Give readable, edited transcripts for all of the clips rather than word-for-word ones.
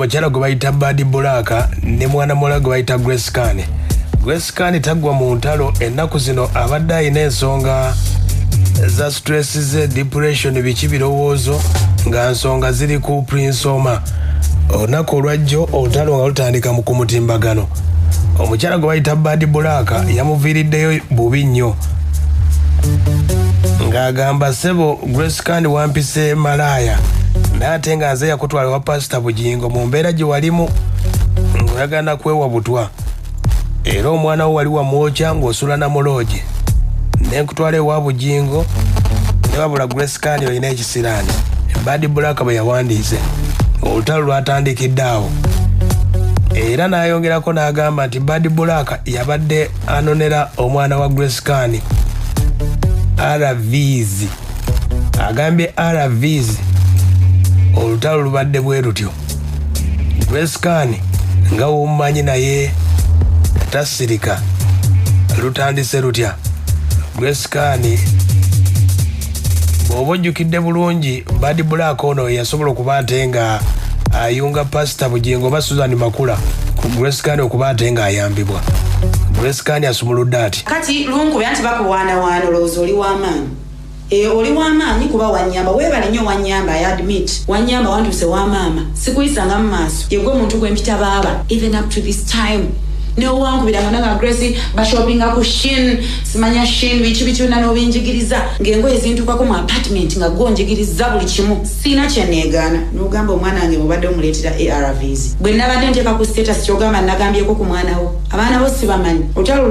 omukyala gwe bayita Bad Black ne mwana muwala gwe bayita Grace Kane. Grace Kane taggwa mu ntalo ennaku zino abadde alina ensonga za stress ze depression biki birowoozo nga nsonga ziri ku Prince Oma. Olunaku olwajjo olutalo nga lutandika mu kumutimbagano. Omukyala gwe bayita Bad Black yamuviiriddeyo bubi nnyo ng'agamba ssebo Grace Kane wampise malaya naye ate nga nze yakutwala wa Pastor Bugingo mu mbeera gye walimu ng'oyagala kwewa butwa era omwana wo wali wamwokya ng'osula na mulooje n'enkutwala ewa Bugingo ne wabula Grace Kane olina ekisiraani. Bad Black bwe yawandiise olutalo lwatandikidde awo era n'ayongerako n'agamba nti Bad Black yabadde anonera omwana wa Grace Kane RVs. Agambye RVs olutalo lubadde bwe lutyo. Grace Kane nga womumanyi naye tasirika lutandise lutya. Grace Kane bw'oba ojjukidde bulungi Bad Black ono yasobola okuba ate nga ayunga Pastor Bugingo oba Susan Makula ku Grace Kane okuba ate nga ayambibwa. Grace Kane asumuludde ati kati lungu yanti bakuwaana olowooza oli w'amaanyi. Oli w'amaanyi kuba wanyamba weebale nnyo wanyamba I admit wanyamba wanduse w'amaama sikuyisanga mu maaso yegwe omuntu gw'empita baaba even up to this time neowankubiranga nanga Grace bashopinga ku Shein simanya Shein biki byonna n'obinjigiriza ng'engoye zintukako mu apartment nga gonjigiriza buli kimu sina kyeneegaana n'ogamba omwana wange mubadde omuleetera ARVs bwe nabadde nteeka ku status kyogamba nagambyeko ku mwana wo abaana bo sibamanyi olutalo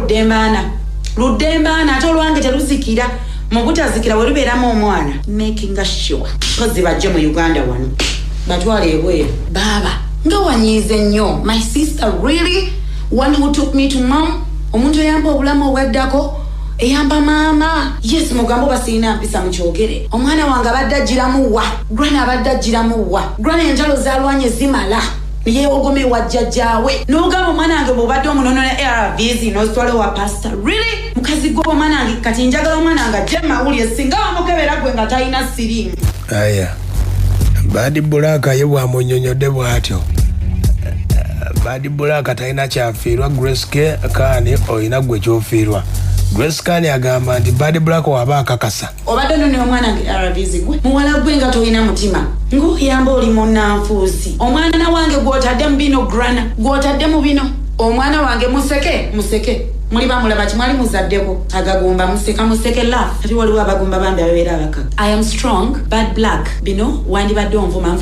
luddembaana ate olwange teruzikira mu butazikira bwe lubeeramu omwana making sure kozi bajje mu Uganda wano batwala ebweru baaba nga wanyiize nnyo my sister really one who took me to mom omuntu eyamba obulamu obwaddako eyamba maama yes mugambo basiina mpisa mu kyogere omwana wange abadde agiramu wa grana abadde agiramu wa grana enjalo zaalwanye zimala yeewogome wa jjajjaawe n'ogamba omwana wange bw'obadde omunonona ARVs n'ozitwala wa Pastor really mukazi gwe omwana wange kati njagala omwana wange ajje mawulire singa wamukebera gwe nga talina siriimu. Aya Bad Black ye bw'amunnyonnyodde bw'atyo. Bad Black talina kyafiirwa Grace Kane olina gwe kyofiirwa. Grace Kane agamba nti Bad Black waba akakasa obadde nonera omwana wange ARVs gwe muwala gwe nga tolina mutima ng'oyamba oli munnanfuusi omwana wange gw'otadde mu bino grana gw'otadde mu bino omwana wange museke muli bamulaba kimwali muzaddeko agagumba museke laugh ati waliwo abagumba bambi ababeera abakaka. I am strong. Bad Black bino wandibadde onvuma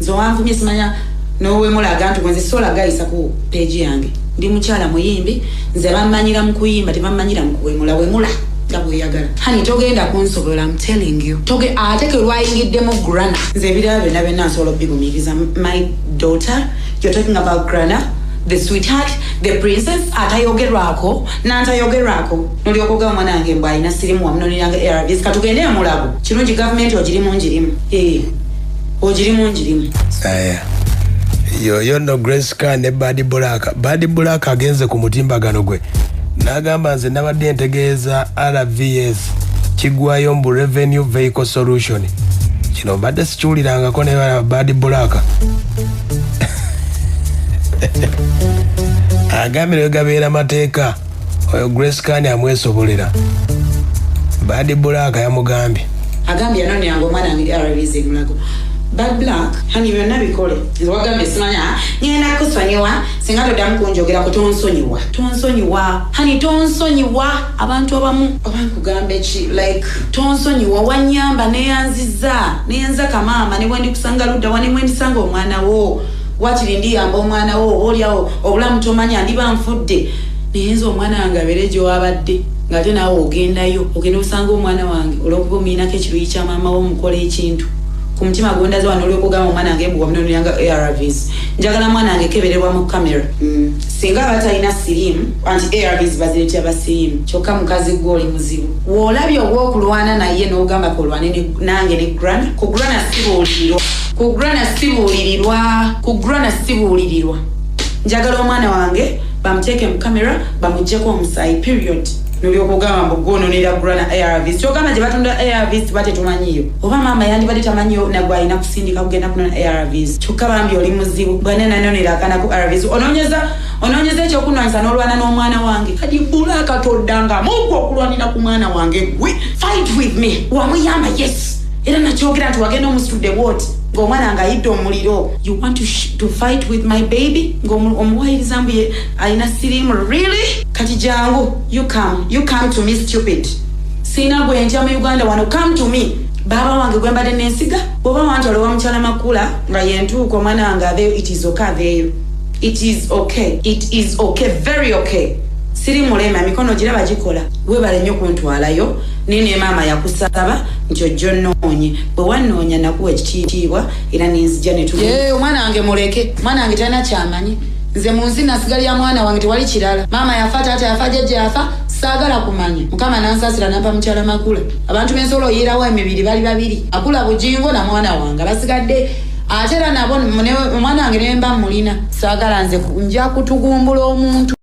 nze wanvumye simanya n'owemulaga nti gwenze soolagayisa ku peegi yange ndi mukyala muyimbi nze bammanyira mu kuyimba tebammanyira mu kuwemula nga bweyagala hani togenda kunsobola I'm telling you ate ke lwayingiddemu grana nze ebirala byonna nsobola obigumiriza my daughter you're talking about grana the sweetheart the princess atayogerwako n'antayogerwako nolyokoga omwana wange mbw alina sirimu wamunoniranga ARVs katugende mulago kirungi gavumenti ogirimu njirimu. Yoyo no Grace Kane ne Bad Black. Bad Black agenze ku mutimbagano gwe n'agamba nze nabadde ntegeeza RVS kigwayo mbu Revenue Vehicle Solution kino mbadde sikiwulirangako ne Bad Black agambire gabeera mateeka oyo Grace Kane amwesobolera. Bad Black yamugambye agambye anonyange omwana wange RVS emulago Bad Black hani byonna bikole wagambe simanya ngenda kusonyiwa singa toddamu kunjogerako tonsonyiwa hani tonsonyiwa abantu abamu abankugambe ki like tonsonyiwa wanyamba neyanza kamaama ne bwendi kusanga ludda wani mwendisanga omwana wo wakiri ndiyamba omwana wo olyawo obulamu tomanya ndiba nfudde neyenza omwana wange abeere gy'owabadde ng'ate naawe ogenda osanga omwana wange olw'okuba omulinako ekiruyi kya maama wo omukola ekintu ku mutima gwondaze wano olw'okugamba omwana wange mbu wamunoniranga ARVs njagala mwana wange keberebwa mu kamera singa batalina siriimu anti ARVs bazireetya basiriimu kyokka mukazi gwe oli muzibu w'olabye ogw'okulwana naye n'ogamba kulwane nange ne grana ku grana sibuulirirwa njagala omwana wange bamuteeke mu kamera bamuggyeko omusaayi period nolyokuogamba mbugono neragula na ARVs kyogamba gye batunda ARVs bate tumanyiyo oba maama yandibadde tamanyiyo nagwe alina kusindika kugenda kunona ARVs kyokka bambi oli muzibu bwanenanoneraakana ku ARVs onoonyeza ekyokunwanyisa n'olwana n'omwana wange kadi bulaka toddanga mugwe okulwanira ku mwana wange gwe fight with me wamuyamba yes era nakyogera nti wagenda omusitudde bwoti ng'omwana nga ayidde omuliro you want to fight with my baby ng'omuwayiriza mbu alina sirimu really kati jangu you come to me stupid siina gwe ntya mu Uganda wano come to me baba wange gwe mbadde nensiga bwoba wantwala wa mukyala makula nga yentuuka omwana wange aveeyo it is okay aveeyo it is okay very okay siri mulema mikono giraba gikola webale nnyo kuntwalayo nene maama yakusaba nti ojjo nnoonye bwe wannoonya nakuwa ekitiibwa era nenzija ne tuli omwana wange muleke mwana wange talina kyamanyi nze mu nsi nasigala ya mwana wange tewali kirala maama yafa taata yafa jjajja yafa saagala kumanya mukama nansaasira nampa mukyala makula abantu b'ensolo oyirawo emibiri bali babiri akula bujingo na mwana wange basigadde ate era nabo omwana wange ne mba mulina saagala nze nja kutugumbula omuntu